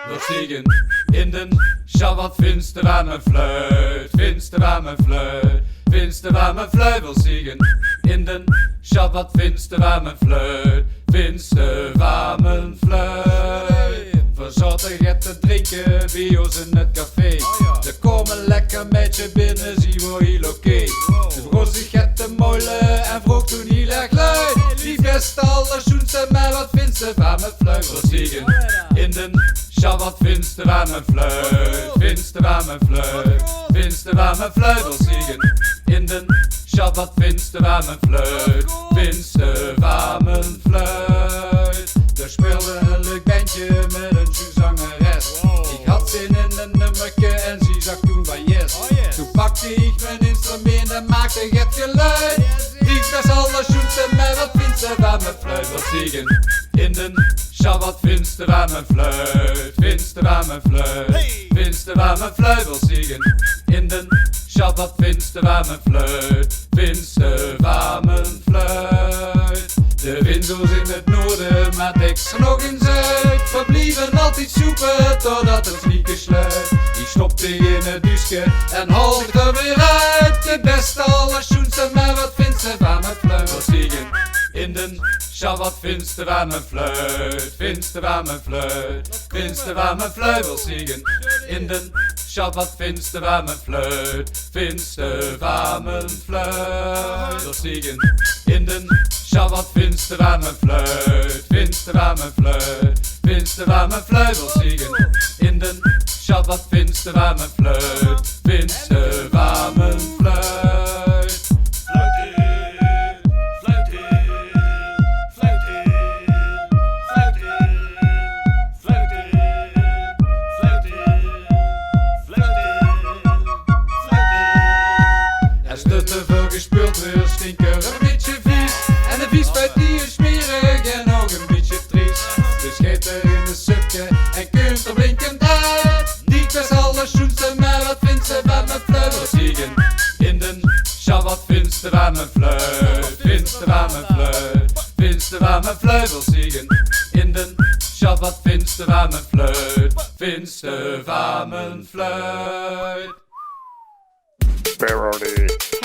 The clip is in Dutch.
We stiegen in den Schabbat, finster warme fluit, finster warme fluit, finster warme fluit. We stiegen in den Schabbat, finster warme fluit, finster warme fluit. Verzotten get te drinken bij ons in het café. Er komen lekker met je binnen, zie we heel oké. De vroeg zich het te moilen en vroeg toen heel erg luid. Die beste allerschoenste, maar wat vindt ze van mijn fluit? We stiegen in den Schabbat, finster warme fluit, finster warme fluit, finster warme fluit. We stiegen in den Schabbat, finster warme fluit, finster warme fluit. Er speelde een leuk bandje met een zangeres. Ik had zin in een nummerke en ze zag toen van yes. Toen pakte ik mijn instrument en maakte het geluid. Die best allerschoenste, maar wat vindt ze van mijn fluit? We stiegen in den Schabbat, finster warme fluit, finster warme fluit, finster warme fluit. We stiegen in den Schabbat, finster warme fluit, finster warme fluit. De wind was in het noorden, maar tekst nog in zuid. We blieven altijd zoeken totdat het sneaker sluit. Die stopte in het duske en haalde er weer uit. De beste allerschoenste, maar wat vindt ze van mijn fluit? We stiegen in den Schabbat, finster warme fluit, finster warme fluit, finster warme fluit. We stiegen in den Schabbat, finster warme fluit, finster warme fluit. We stiegen in den Schabbat, finster warme fluit, finster warme fluit, finster warme fluit. We stiegen in den Schabbat, finster warme fluit, finster warme fluit. Er stut te veel gespeeld, weer stinker een beetje vies. En de viespuit die is smerig en ook een beetje triest. Dus geet er in de supje en kunt er blinkend uit. Die best allerschoenste, maar wat vindt ze van mijn fluit? We stiegen in den Schabbat, finster warme fluit, finster warme fluit, finster warme fluit. We stiegen in den Schabbat, finster warme fluit, finster warme fluit. Parody.